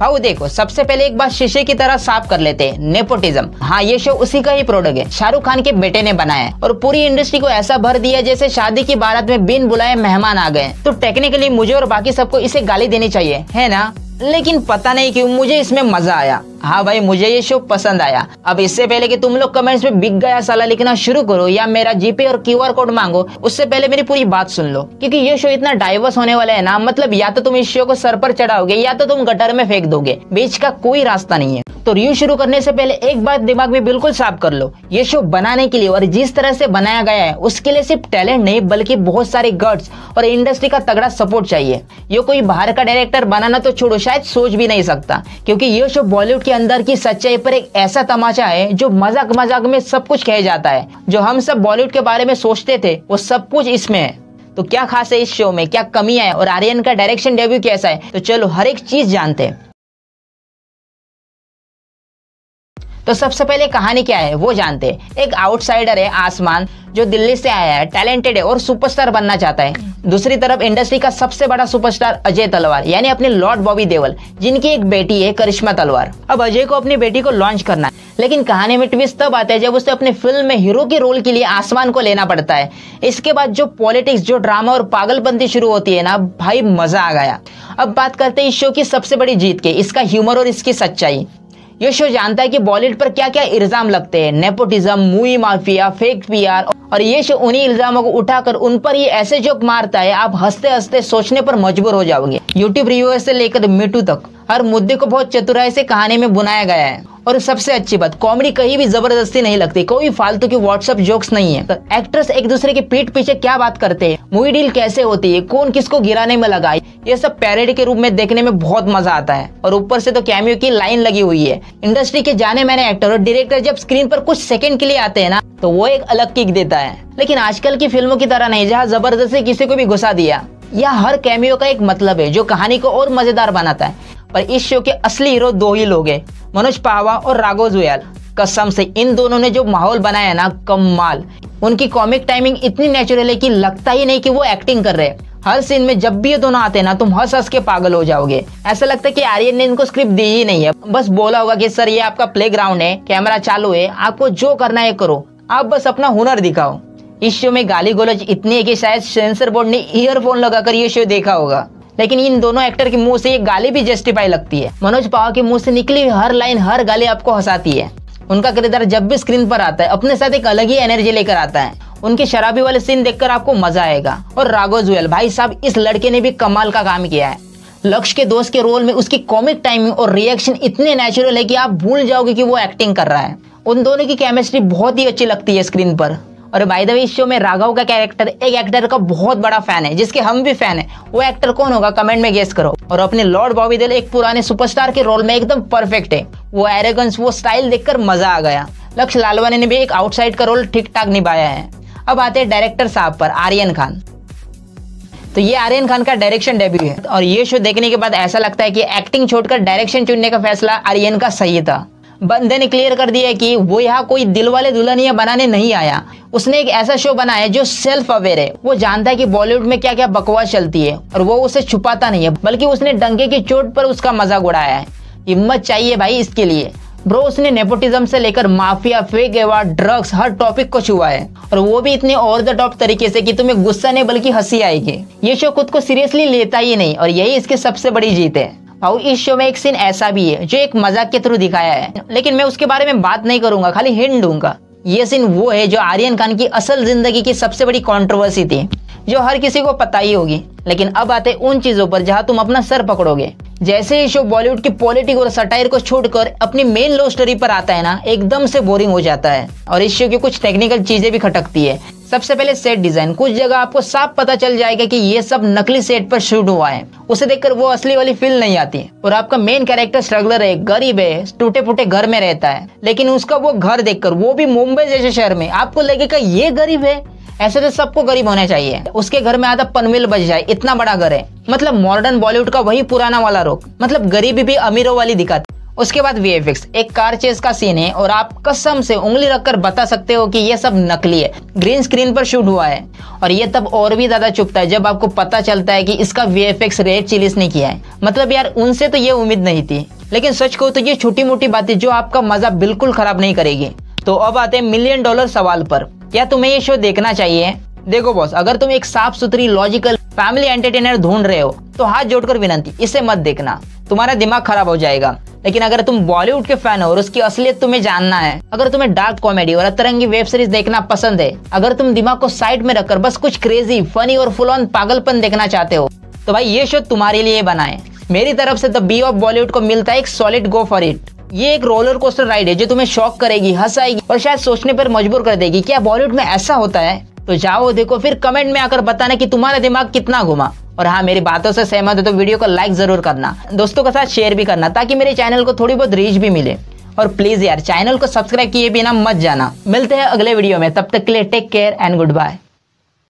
भाऊ देखो, सबसे पहले एक बात शीशे की तरह साफ कर लेते हैं, नेपोटिज्म। हाँ, ये शो उसी का ही प्रोडक्ट है, शाहरुख खान के बेटे ने बनाया है और पूरी इंडस्ट्री को ऐसा भर दिया जैसे शादी की बारात में बिन बुलाए मेहमान आ गए। तो टेक्निकली मुझे और बाकी सबको इसे गाली देनी चाहिए, है ना? लेकिन पता नहीं क्यों मुझे इसमें मजा आया। हाँ भाई, मुझे ये शो पसंद आया। अब इससे पहले कि तुम लोग कमेंट्स में बिक गया साला लिखना शुरू करो या मेरा जीपे और क्यूआर कोड मांगो, उससे पहले मेरी पूरी बात सुन लो, क्योंकि ये शो इतना डाइवर्स होने वाला है ना, मतलब या तो तुम इस शो को सर पर चढ़ाओगे या तो तुम गटर में फेंक दोगे, बीच का कोई रास्ता नहीं है। तो रिव्यू शुरू करने से पहले एक बात दिमाग में बिल्कुल साफ कर लो, ये शो बनाने के लिए और जिस तरह से बनाया गया है उसके लिए सिर्फ टैलेंट नहीं बल्कि बहुत सारे गट्स और इंडस्ट्री का तगड़ा सपोर्ट चाहिए। ये कोई बाहर का डायरेक्टर बनाना तो छोड़ो, शायद सोच भी नहीं सकता, क्योंकि ये शो बॉलीवुड के अंदर की सच्चाई पर एक ऐसा तमाचा है जो मजाक मजाक में सब कुछ कह जाता है। जो हम सब बॉलीवुड के बारे में सोचते थे वो सब कुछ इसमें है। तो क्या खास है इस शो में, क्या कमियां है और आर्यन का डायरेक्शन डेब्यू कैसा है, तो चलो हर एक चीज जानते हैं। तो सबसे पहले कहानी क्या है वो जानते हैं। एक आउटसाइडर है आसमान, जो दिल्ली से आया है, टैलेंटेड है और सुपरस्टार बनना चाहता है। दूसरी तरफ इंडस्ट्री का सबसे बड़ा सुपरस्टार अजय तलवार, यानी अपने लॉर्ड बॉबी देओल, जिनकी एक बेटी है करिश्मा तलवार। अब अजय को अपनी बेटी को लॉन्च करना है, लेकिन कहानी में ट्विस्ट तब आता है जब उसे अपने फिल्म में हीरो के रोल के लिए आसमान को लेना पड़ता है। इसके बाद जो पॉलिटिक्स, जो ड्रामा और पागलपंती शुरू होती है ना भाई, मजा आ गया। अब बात करते हैं इस शो की सबसे बड़ी जीत के, इसका ह्यूमर और इसकी सच्चाई। ये शो जानता है कि बॉलीवुड पर क्या क्या इल्जाम लगते हैं, nepotism, movie mafia, fake PR, और ये शो उन्हीं इल्जामों को उठाकर उन पर ये ऐसे जोक मारता है आप हंसते हंसते सोचने पर मजबूर हो जाओगे। यूट्यूब रिव्यूअर से लेकर मीटू तक हर मुद्दे को बहुत चतुराई से कहानी में बुनाया गया है। और सबसे अच्छी बात, कॉमेडी कहीं भी जबरदस्ती नहीं लगती, कोई फालतू की व्हाट्सएप जोक्स नहीं है। तो एक्टर्स एक दूसरे के पीठ पीछे क्या बात करते हैं, मूवी डील कैसे होती है, कौन किसको गिराने में लगा, ये सब पैरोडी के रूप में देखने में बहुत मजा आता है। और ऊपर से तो कैमियो की लाइन लगी हुई है। इंडस्ट्री के जाने माने एक्टर और डायरेक्टर जब स्क्रीन पर कुछ सेकंड के लिए आते हैं ना, तो वो एक अलग किक देता है। लेकिन आजकल की फिल्मों की तरह नहीं जहाँ जबरदस्ती किसी को भी घुसा दिया। यह हर कैमियो का एक मतलब है जो कहानी को और मजेदार बनाता है। पर इस शो के असली हीरो दो ही लोग हैं, मनोज पाहवा और राघव जुयाल। कसम से इन दोनों ने जो माहौल बनाया ना, कमाल। उनकी कॉमिक टाइमिंग इतनी नेचुरल है कि लगता ही नहीं कि वो एक्टिंग कर रहे हैं। हर सीन में जब भी ये दोनों आते हैं ना, तुम हंस हंस के पागल हो जाओगे। ऐसा लगता है कि आर्यन ने इनको स्क्रिप्ट दी ही नहीं है, बस बोला होगा कि सर ये आपका प्लेग्राउंड है, कैमरा चालू है, आपको जो करना है करो, आप बस अपना हुनर दिखाओ। इस शो में गाली गलौज इतनी है कि शायद सेंसर बोर्ड ने ईयरफोन लगाकर ये शो देखा होगा। लेकिन इन दोनों एक्टर के मुंह से ये गाली भी जस्टिफाई लगती है। मनोज पावा के मुंह से निकली हुई हर लाइन, हर गाली आपको हंसाती है। उनका किरदार जब भी स्क्रीन पर आता है अपने साथ एक अलग ही एनर्जी लेकर आता है। उनके शराबी वाले सीन देखकर आपको मजा आएगा। और राघव जुयाल, भाई साहब इस लड़के ने भी कमाल का काम किया है। लक्ष्य के दोस्त के रोल में उसकी कॉमिक टाइमिंग और रिएक्शन इतने नेचुरल है कि आप भूल जाओगे कि वो एक्टिंग कर रहा है। उन दोनों की केमिस्ट्री बहुत ही अच्छी लगती है स्क्रीन पर। और बाय द वे इस शो में राघव का कैरेक्टर एक एक्टर का बहुत बड़ा फैन है, जिसके हम भी फैन है। वो एक्टर कौन होगा कमेंट में गेस करो। और अपने लॉर्ड बॉबी देओल एक पुराने सुपरस्टार के रोल में एकदम परफेक्ट है। वो एरोगेंस, वो स्टाइल देखकर मजा आ गया। लक्ष्य लालवानी ने भी एक आउटसाइड का रोल ठीक ठाक निभाया है। अब आते हैं डायरेक्टर साहब पर, आर्यन खान। तो ये आर्यन खान का डायरेक्शन डेब्यू है और ये शो देखने के बाद ऐसा लगता है कि एक्टिंग छोड़कर डायरेक्शन चुनने का फैसला आर्यन का सही था। बंदे ने क्लियर कर दिया कि वो यहाँ कोई दिलवाले दुल्हनिया बनाने नहीं आया। उसने एक ऐसा शो बनाया है जो सेल्फ अवेयर है। वो जानता है कि बॉलीवुड में क्या क्या बकवास चलती है और वो उसे छुपाता नहीं है, बल्कि उसने डंके की चोट पर उसका मजाक उड़ाया है। हिम्मत चाहिए भाई इसके लिए। ब्रो, उसने नेपोटिज्म से लेकर माफिया, फेक अवार्ड, ड्रग्स, हर टॉपिक को छुआ है और वो भी इतने ओवर द टॉप तरीके से कि तुम्हें गुस्सा नहीं बल्कि हंसी आएगी। ये शो खुद को सीरियसली लेता ही नहीं और यही इसकी सबसे बड़ी जीत है। भाई इस शो में एक सीन ऐसा भी है जो एक मजाक के थ्रू दिखाया है, लेकिन मैं उसके बारे में बात नहीं करूंगा, खाली हिंट दूंगा। ये सीन वो है जो आर्यन खान की असल जिंदगी की सबसे बड़ी कंट्रोवर्सी थी, जो हर किसी को पता ही होगी। लेकिन अब आते उन चीजों पर जहां तुम अपना सर पकड़ोगे। जैसे ये शो बॉलीवुड की पॉलिटिक्स और सटायर को छोड़कर अपनी मेन लव स्टोरी पर आता है ना, एकदम से बोरिंग हो जाता है। और इस शो की कुछ टेक्निकल चीजें भी खटकती है। सबसे पहले सेट डिजाइन, कुछ जगह आपको साफ पता चल जाएगा कि ये सब नकली सेट पर शूट हुआ है। उसे देखकर वो असली वाली फील नहीं आती। और आपका मेन कैरेक्टर स्ट्रगलर है, गरीब है, टूटे फूटे घर में रहता है, लेकिन उसका वो घर देखकर, वो भी मुंबई जैसे शहर में, आपको लगेगा ये गरीब है। ऐसे तो सबको गरीब होना चाहिए। उसके घर में आधा पनवेल बच जाए, इतना बड़ा घर है। मतलब मॉडर्न बॉलीवुड का वही पुराना वाला रुख, मतलब गरीबी भी अमीरों वाली दिखाती। उसके बाद VFX, एक कार चेस का सीन है और आप कसम से उंगली रखकर बता सकते हो कि ये सब नकली है, ग्रीन स्क्रीन पर शूट हुआ है। और ये तब और भी ज्यादा चुभता है जब आपको पता चलता है कि इसका VFX रेड चिलीज ने किया है। मतलब यार उनसे तो ये उम्मीद नहीं थी। लेकिन सच कहूं तो ये छोटी मोटी बातें जो आपका मजा बिल्कुल खराब नहीं करेगी। तो अब आते हैं $1 मिलियन सवाल पर, क्या तुम्हें ये शो देखना चाहिए? देखो बॉस, अगर तुम एक साफ सुथरी लॉजिकल फैमिली एंटरटेनर ढूंढ रहे हो तो हाथ जोड़कर विनंती, इसे मत देखना, तुम्हारा दिमाग खराब हो जाएगा। लेकिन अगर तुम बॉलीवुड के फैन हो और उसकी असलियत तुम्हें जानना है, अगर तुम्हें डार्क कॉमेडी और अतरंगी वेब सीरीज देखना पसंद है, अगर तुम दिमाग को साइड में रखकर बस कुछ क्रेजी, फनी और फुल ऑन पागलपन देखना चाहते हो, तो भाई ये शो तुम्हारे लिए बना है। मेरी तरफ से द बी ऑफ बॉलीवुड को मिलता है एक सॉलिड गो फॉर इट। ये एक रोलर कोस्टर राइड है जो तुम्हें शॉक करेगी, हंसाएगी और शायद सोचने पर मजबूर कर देगी, क्या बॉलीवुड में ऐसा होता है? तो जाओ देखो, फिर कमेंट में आकर बताना कि तुम्हारा दिमाग कितना घुमा। और हाँ, मेरी बातों से सहमत हो तो वीडियो को लाइक जरूर करना, दोस्तों के साथ शेयर भी करना ताकि मेरे चैनल को थोड़ी बहुत रीच भी मिले। और प्लीज यार चैनल को सब्सक्राइब किए बिना मत जाना। मिलते हैं अगले वीडियो में, तब तक के लिए take care and good bye.